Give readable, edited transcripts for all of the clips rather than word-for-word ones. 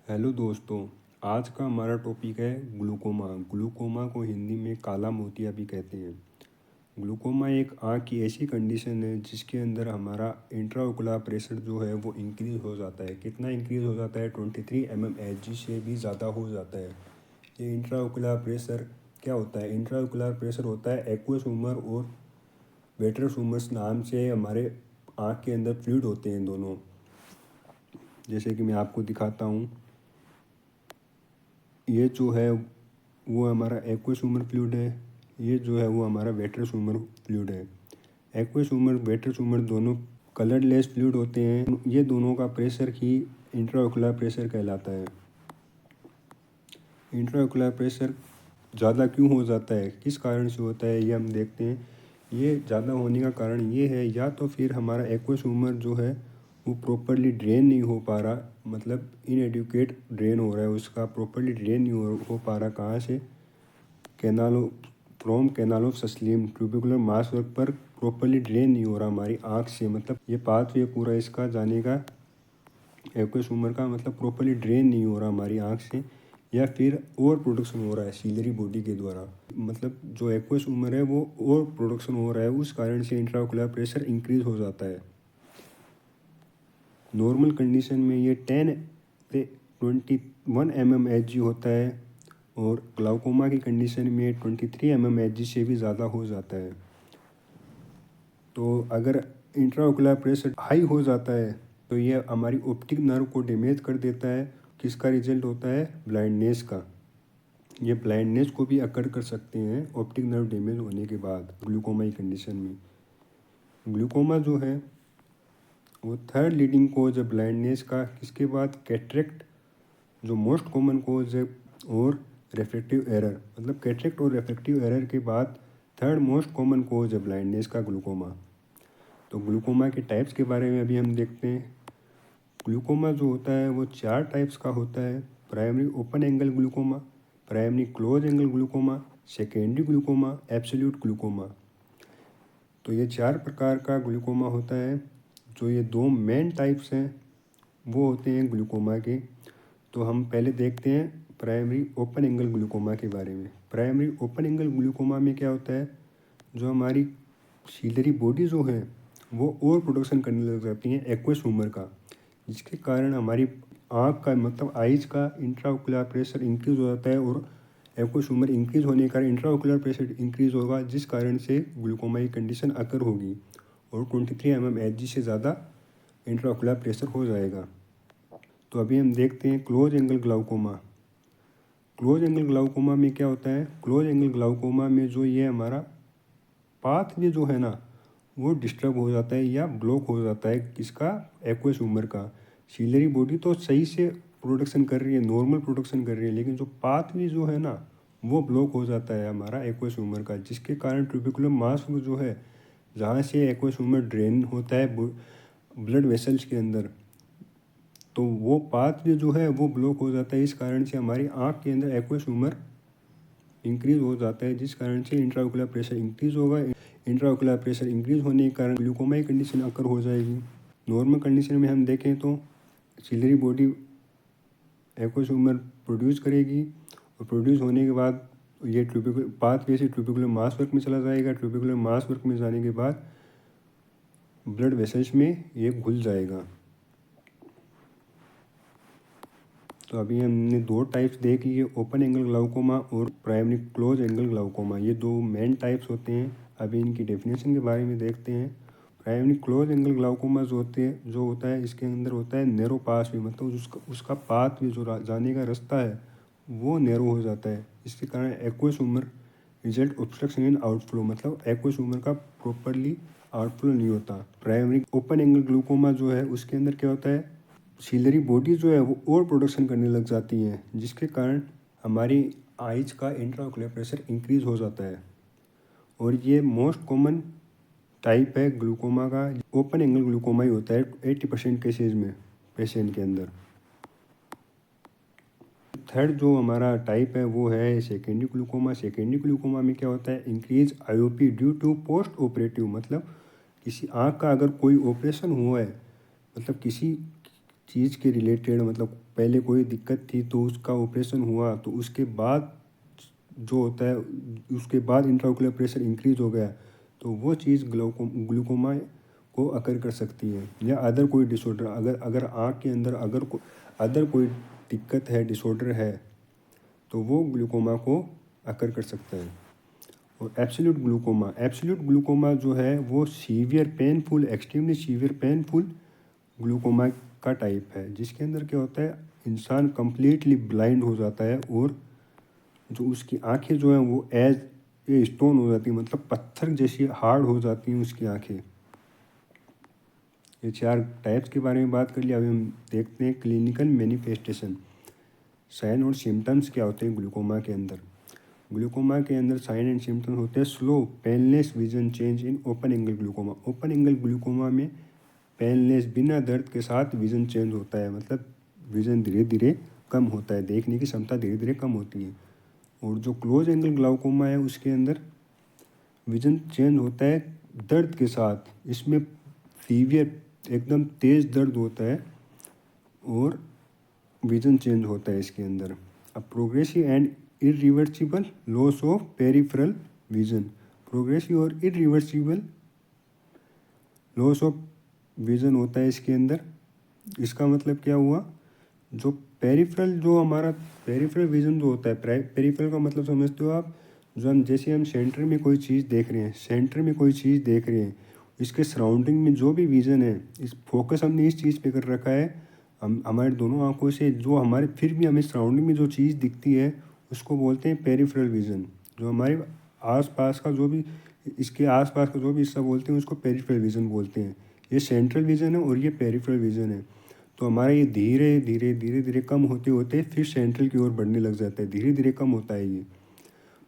Hello दोस्तों। आज का हमारा टॉपिक है ग्लूकोमा। ग्लूकोमा को हिंदी में काला मोतिया भी कहते हैं। ग्लूकोमा एक आँख की ऐसी कंडीशन है जिसके अंदर हमारा इंट्राओकुलर प्रेशर जो है वो इंक्रीज़ हो जाता है। कितना इंक्रीज़ हो जाता है? 23 mmHg से भी ज़्यादा हो जाता है। ये इंट्राओकुलर प्रेशर क्या होता है? इंट्राओकुलर प्रेशर होता है एक्वस ह्यूमर और वेट्रस ह्यूमरस नाम से हमारे आँख के अंदर फ्लूइड होते हैं दोनों। जैसे कि मैं आपको दिखाता हूँ, ये जो है वो हमारा एक्वस ह्यूमर फ्लूइड है, ये जो है वो हमारा वेट्रस ह्यूमर फ्लूइड है। एक्वस ह्यूमर वेट्रस ह्यूमर दोनों कलरलेस फ्लूइड होते हैं। ये दोनों का प्रेशर ही इंट्राओकुलर प्रेशर कहलाता है। इंट्राओकुलर प्रेशर ज़्यादा क्यों हो जाता है, किस कारण से होता है, ये हम देखते हैं। ये ज़्यादा होने का कारण ये है, या तो फिर हमारा एक्वस ह्यूमर जो है वो प्रॉपरली ड्रेन नहीं हो पा रहा, मतलब इनएडुकेट ड्रेन हो रहा है, उसका प्रॉपरली ड्रेन नहीं हो पा रहा। कहाँ से? कैनालो from canal of Schlemm trabecular meshwork पर प्रॉपरली ड्रेन नहीं हो रहा हमारी आँख से, मतलब ये पाथवे पूरा इसका जाने का एक्वस ह्यूमर का मतलब प्रॉपरली ड्रेन नहीं हो रहा हमारी आँख से, या फिर ओवर प्रोडक्शन हो रहा है सीलरी बॉडी के द्वारा। मतलब जो एक्वस ह्यूमर है वो ओवर प्रोडक्शन हो रहा है, उस कारण से इंट्राओकुलर प्रेशर इंक्रीज हो जाता है। नॉर्मल कंडीशन में ये 10 से 21 mmHg होता है, और ग्लाउकोमा की कंडीशन में 23 mmHg से भी ज़्यादा हो जाता है। तो अगर इंट्राओकुलर प्रेशर हाई हो जाता है तो ये हमारी ऑप्टिक नर्व को डैमेज कर देता है। किसका रिजल्ट होता है? ब्लाइंडनेस का। ये ब्लाइंडनेस को भी अकर कर सकते हैं ऑप्टिक नर्व डैमेज होने के बाद ग्लूकोमा की कंडीशन में। ग्लूकोमा जो है वो थर्ड लीडिंग कोज है ब्लाइंडनेस का। किसके बाद? कैटरेक्ट जो मोस्ट कॉमन कोज है, और रेफ्रेक्टिव एरर, मतलब कैटरेक्ट और रेफ्रेक्टिव एरर के बाद थर्ड मोस्ट कॉमन कोज है ब्लाइंडनेस का ग्लूकोमा। तो ग्लूकोमा के टाइप्स के बारे में अभी हम देखते हैं। ग्लूकोमा जो होता है वो 4 टाइप्स का होता है। Primary open angle glaucoma, primary close angle glaucoma, secondary glaucoma, absolute glaucoma. तो ये 4 प्रकार का ग्लूकोमा होता है। जो ये 2 मेन टाइप्स हैं वो होते हैं ग्लूकोमा के। तो हम पहले देखते हैं प्राइमरी ओपन एंगल ग्लूकोमा के बारे में। प्राइमरी ओपन एंगल ग्लूकोमा में क्या होता है? जो हमारी सीलरी बॉडी जो है वो ओवर प्रोडक्शन करने लग जाती है एक्वस ह्यूमर का, जिसके कारण हमारी आँख का मतलब आइज का इंट्राओकुलर प्रेशर इंक्रीज हो जाता है, और एक्वस ह्यूमर इंक्रीज होने के कारण इंट्राओकुलर प्रेशर इंक्रीज होगा, जिस कारण से ग्लूकोमा की कंडीशन अकर होगी, और 23 mmHg से ज़्यादा इंट्राओकुलर प्रेशर हो जाएगा। तो अभी हम देखते हैं close angle glaucoma. Close angle glaucoma में क्या होता है? क्लोज एंगल ग्लाउकोमा में जो ये हमारा पाथवे जो है ना वो डिस्टर्ब हो जाता है या ब्लॉक हो जाता है। किसका? एक्वस ह्यूमर का। सीलरी बॉडी तो सही से प्रोडक्शन कर रही है, नॉर्मल प्रोडक्शन कर रही है, लेकिन जो पाथवे जो है ना वो ब्लॉक हो जाता है हमारा एक्वस ह्यूमर का, जिसके कारण ट्यूबिकुलर मास जो है, जहाँ से एक्वस ह्यूमर ड्रेन होता है ब्लड वेसल्स के अंदर, तो वो पाथवे जो है वो ब्लॉक हो जाता है। इस कारण से हमारी आँख के अंदर एक्वस ह्यूमर इंक्रीज हो जाता है, जिस कारण से इंट्राओकुलर प्रेशर इंक्रीज होगा। इंट्राओकुलर प्रेशर इंक्रीज होने के कारण ग्लूकोमा की कंडीशन अकर हो जाएगी। नॉर्मल कंडीशन में हम देखें तो ciliary body aqueous humour produce करेगी, और प्रोड्यूस होने के बाद ये ट्यूबिकुलर पाथवे से ट्यूबिकुलर मास वर्क में चला जाएगा। ट्यूबिकुलर मास वर्क में जाने के बाद ब्लड वेसल्स में ये घुल जाएगा। तो अभी हमने 2 टाइप्स देख लिए, ओपन एंगल ग्लाउकोमा और प्राइमरी क्लोज एंगल ग्लाउकोमा। ये 2 मेन टाइप्स होते हैं। अभी इनकी डेफिनेशन के बारे में देखते हैं। प्राइमरी क्लोज एंगल ग्लाउकोमा जो होता है, इसके अंदर होता है नैरो पास भी, मतलब उसका पाथ भी जो जाने का रास्ता है वो नैरो हो जाता है। इसके कारण aqueous humour result obstruction in outflow, मतलब एक्वस ह्यूमर का प्रॉपरली आउटफ्लो नहीं होता। प्राइमरी ओपन एंगल ग्लूकोमा जो है उसके अंदर क्या होता है? सीलरी बॉडी जो है वो ओवर प्रोडक्शन करने लग जाती हैं, जिसके कारण हमारी आइज का इंट्राओकुलर प्रेशर इंक्रीज हो जाता है, और ये मोस्ट कॉमन टाइप है ग्लूकोमा का। ओपन एंगल ग्लूकोमा ही होता है 80% केसेज में पेशेंट के अंदर। थर्ड जो हमारा टाइप है वो है सेकेंडरी ग्लूकोमा। सेकेंडरी ग्लूकोमा में क्या होता है? Increase IOP due to post operative, मतलब किसी आँख का अगर कोई ऑपरेशन हुआ है, मतलब किसी चीज़ के रिलेटेड, मतलब पहले कोई दिक्कत थी तो उसका ऑपरेशन हुआ तो उसके बाद जो होता है, उसके बाद इंट्राओकुलर प्रेशर इंक्रीज हो गया तो वो चीज़ ग्लूकोमा को अकर कर सकती है। या अदर कोई डिसऑर्डर, अगर अगर आँख के अंदर अदर कोई दिक्कत है, डिसऑर्डर है, तो वो ग्लूकोमा को अकर कर सकता है। और एब्सोल्यूट ग्लूकोमा जो है वो severe painful, extremely severe painful glaucoma का टाइप है, जिसके अंदर क्या होता है, इंसान कंप्लीटली ब्लाइंड हो जाता है और जो उसकी आंखें जो हैं वो एज ए स्टोन हो जाती हैं, मतलब पत्थर जैसी हार्ड हो जाती हैं उसकी आंखें। ये 4 टाइप्स के बारे में बात कर लिया। अभी हम देखते हैं क्लिनिकल मैनिफेस्टेशन, साइन और सिम्टम्स क्या होते हैं ग्लूकोमा के अंदर। ग्लूकोमा के अंदर साइन एंड सिम्टम्स होते हैं slow painless vision change in open angle glaucoma. Open angle glaucoma में पेनलेस, बिना दर्द के साथ विजन चेंज होता है, मतलब विजन धीरे धीरे कम होता है, देखने की क्षमता धीरे धीरे कम होती है। और जो क्लोज एंगल ग्लाउकोमा है उसके अंदर विजन चेंज होता है दर्द के साथ, इसमें सीवियर एकदम तेज़ दर्द होता है और विजन चेंज होता है इसके अंदर। अब progressive and irreversible loss of peripheral vision, progressive और इरिवर्सिबल लॉस ऑफ विजन होता है इसके अंदर। इसका मतलब क्या हुआ, जो पेरिफेरल, जो हमारा पेरिफेरल विजन जो होता है, पेरिफेरल का मतलब समझते हो आप, जो हम जैसे हम सेंटर में कोई चीज़ देख रहे हैं, सेंटर में कोई चीज़ देख रहे हैं, इसके सराउंडिंग में जो भी विजन है, इस फोकस हमने इस चीज़ पे कर रखा है, हम हमारे दोनों आंखों से जो हमारे फिर भी हमें सराउंडिंग में जो चीज़ दिखती है उसको बोलते हैं पेरिफेरल विजन। जो हमारे आसपास का जो भी, इसके आसपास का जो भी हिस्सा बोलते हैं उसको पेरिफेरल विजन बोलते हैं। ये सेंट्रल विजन है और ये पेरिफेरल विजन है। तो हमारा ये धीरे धीरे धीरे धीरे कम होते होते फिर सेंट्रल की ओर बढ़ने लग जाता है, धीरे धीरे कम होता है ये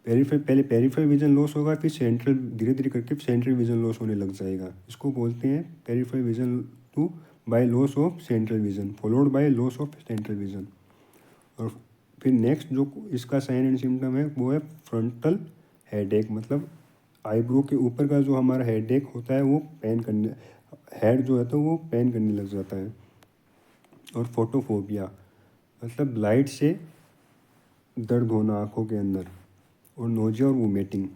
पेरिफेरल। पहले पेरिफेरल विजन लॉस होगा, फिर सेंट्रल धीरे धीरे करके सेंट्रल विजन लॉस होने लग जाएगा। इसको बोलते हैं peripheral vision to by loss of central vision followed by loss of central vision. और फिर नेक्स्ट जो इसका साइन एंड सिम्टम है वो है फ्रंटल हेडेक, मतलब आईब्रो के ऊपर का जो हमारा हेडेक होता है वो पेन करने, हेड जो है तो वो पेन करने लग जाता है। और फोटोफोबिया मतलब लाइट से दर्द होना आँखों के अंदर। और नोजिया और वोमिटिंग।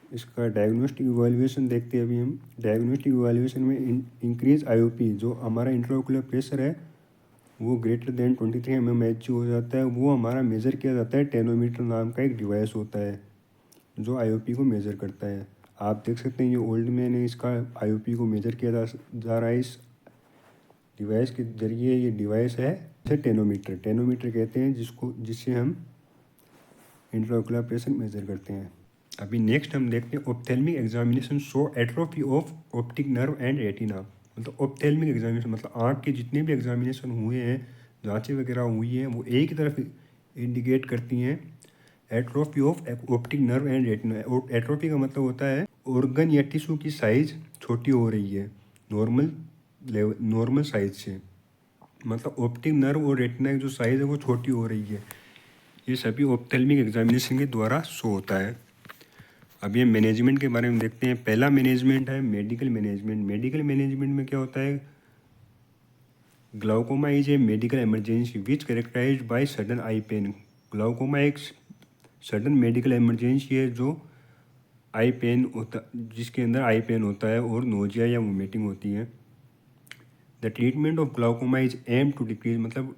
इसका डायग्नोस्टिक इवैल्यूएशन देखते हैं अभी हम। डायग्नोस्टिक इवैल्यूएशन में इंक्रीज आईओपी, जो हमारा इंट्राओकुलर प्रेशर है वो ग्रेटर देन 23 mmHg हो जाता है, वो हमारा मेज़र किया जाता है। टेनोमीटर नाम का एक डिवाइस होता है जो आईओपी को मेज़र करता है। आप देख सकते हैं ये ओल्ड में ने इसका आईओपी को मेज़र किया जा रहा है इस डिवाइस के जरिए। ये डिवाइस है टेनोमीटर, टेनोमीटर कहते हैं जिससे हम इंट्राओकुलर प्रेशर मेज़र करते हैं। अभी नेक्स्ट हम देखते हैं ophthalmic examination show atrophy of optic nerve and retina. मतलब ऑप्थेल्मिक एग्जामिनेशन मतलब आँख के जितने भी एग्जामिनेशन हुए हैं, जांचें वगैरह हुई हैं, वो एक ही तरफ इंडिकेट करती हैं atrophy of optic nerve and retina. Atrophy का मतलब होता है ऑर्गन या टिश्यू की साइज़ छोटी हो रही है नॉर्मल साइज से, मतलब ऑप्टिक नर्व और रेटिना की जो साइज़ है वो छोटी हो रही है। ये सभी ऑप्थेल्मिक एग्जामिनेशन के द्वारा शो होता है। अब ये मैनेजमेंट के बारे में देखते हैं। पहला मैनेजमेंट है मेडिकल मैनेजमेंट। मेडिकल मैनेजमेंट में क्या होता है, glaucoma is a medical emergency which characterised by sudden eye pain. Glaucoma एक सडन मेडिकल इमरजेंसी है जो आई पेन होता, जिसके अंदर आई पेन होता है और नोजिया या वोमिटिंग होती है। The treatment of glaucoma is aim to decrease, मतलब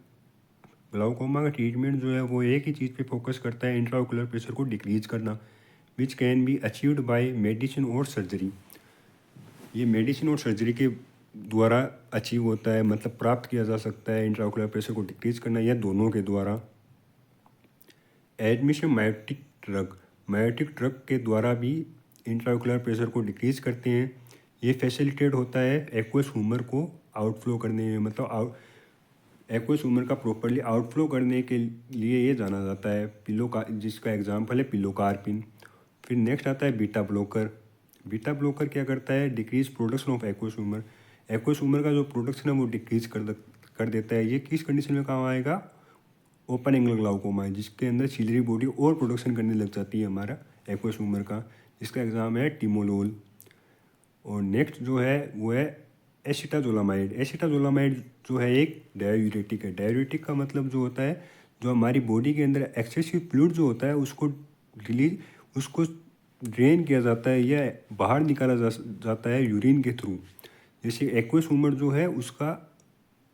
ग्लाउकोमा का ट्रीटमेंट जो है वो एक ही चीज़ पे फोकस करता है, इंट्राओकुलर प्रेशर को डिक्रीज करना, which can be achieved by medicine और सर्जरी। ये मेडिसिन और सर्जरी के द्वारा अचीव होता है, मतलब प्राप्त किया जा सकता है इंट्राओकुलर प्रेशर को डिक्रीज करना, या दोनों के द्वारा। एडमिशन मायोटिक ड्रग के द्वारा भी इंट्राओकुलर प्रेशर को डिक्रीज करते हैं। ये फैसिलिटेट होता है एक्वस ह्यूमर को आउटफ्लो करने में, मतलब एक्वस ह्यूमर का प्रॉपरली आउटफ्लो करने के लिए ये जाना जाता है जिसका एग्जाम्पल है पिलोकार्पिन। फिर नेक्स्ट आता है बीटा ब्लॉकर। बीटा ब्लॉकर क्या करता है, decrease production of aqueous humour. Aqueous humour का जो प्रोडक्शन है वो डिक्रीज कर देता है। ये किस कंडीशन में काम आएगा, ओपन एंगल ग्लाउकोमा है, जिसके अंदर सिलरी बॉडी और प्रोडक्शन करने लग जाती है हमारा एक्वस ह्यूमर का, जिसका एग्जाम है टिमोलोल। और नेक्स्ट जो है वो है एसिटाजोलामाइड। एसिटाजोलामाइड जो है एक डायूरेटिक है। डायूरेटिक का मतलब जो होता है, जो हमारी बॉडी के अंदर एक्सेसिव फ्लूइड जो होता है उसको ड्रेन किया जाता है या बाहर निकाला जाता है यूरिन के थ्रू। जैसे एक्वस ह्यूमर जो है उसका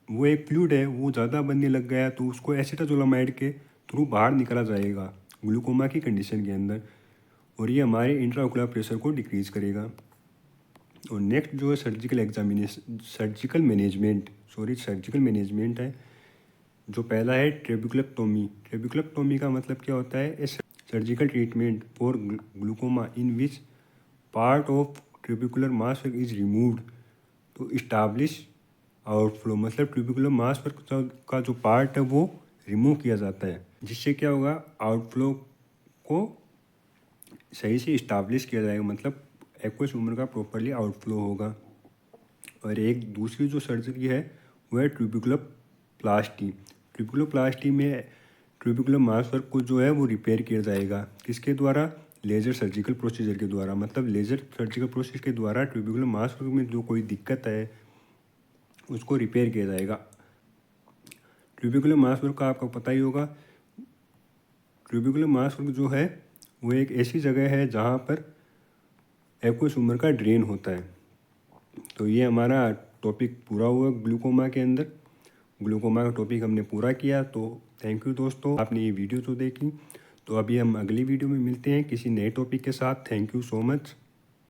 वो एक फ्लूइड है, वो ज़्यादा बनने लग गया तो उसको एसिटाजोलामाइड के थ्रू बाहर निकाला जाएगा ग्लूकोमा की कंडीशन के अंदर, और ये हमारे इंट्राओकुलर प्रेशर को डिक्रीज़ करेगा। और नेक्स्ट जो है सर्जिकल मैनेजमेंट है। जो पहला है ट्रेबेकुलेक्टोमी। ट्रेबेकुलेक्टोमी का मतलब क्या होता है? Surgical treatment for glaucoma in which part of trabecular meshwork is removed to establish outflow. मतलब ट्यूबिकुलर मासवर्क का जो पार्ट है वो रिमूव किया जाता है, जिससे क्या होगा, आउटफ्लो को सही से इस्टाब्लिश किया जाएगा, मतलब एक्वस ह्यूमर का प्रॉपरली आउटफ्लो होगा। और एक दूसरी जो सर्जरी है वो है ट्यूबिकुलोप्लास्टी। ट्यूबिकुलोप्लास्टी में ट्यूबिकुलर मासवर्क को जो है वो रिपेयर किया जाएगा, किसके द्वारा? लेज़र सर्जिकल प्रोसीजर के द्वारा। मतलब लेज़र सर्जिकल प्रोसीजर के द्वारा ट्यूबिकुलर मासवर्क में जो कोई दिक्कत है उसको रिपेयर किया जाएगा। ट्यूबिकुलर मासवर्क का आपको पता ही होगा, ट्यूबिकुलर मासवर्क जो है वो एक ऐसी जगह है जहाँ पर एक्वस ह्यूमर का ड्रेन होता है। तो ये हमारा टॉपिक पूरा हुआ ग्लूकोमा के अंदर। ग्लूकोमा का टॉपिक हमने पूरा किया। तो थैंक यू दोस्तों, आपने ये वीडियो तो देखी। तो अभी हम अगली वीडियो में मिलते हैं किसी नए टॉपिक के साथ। Thank you so much.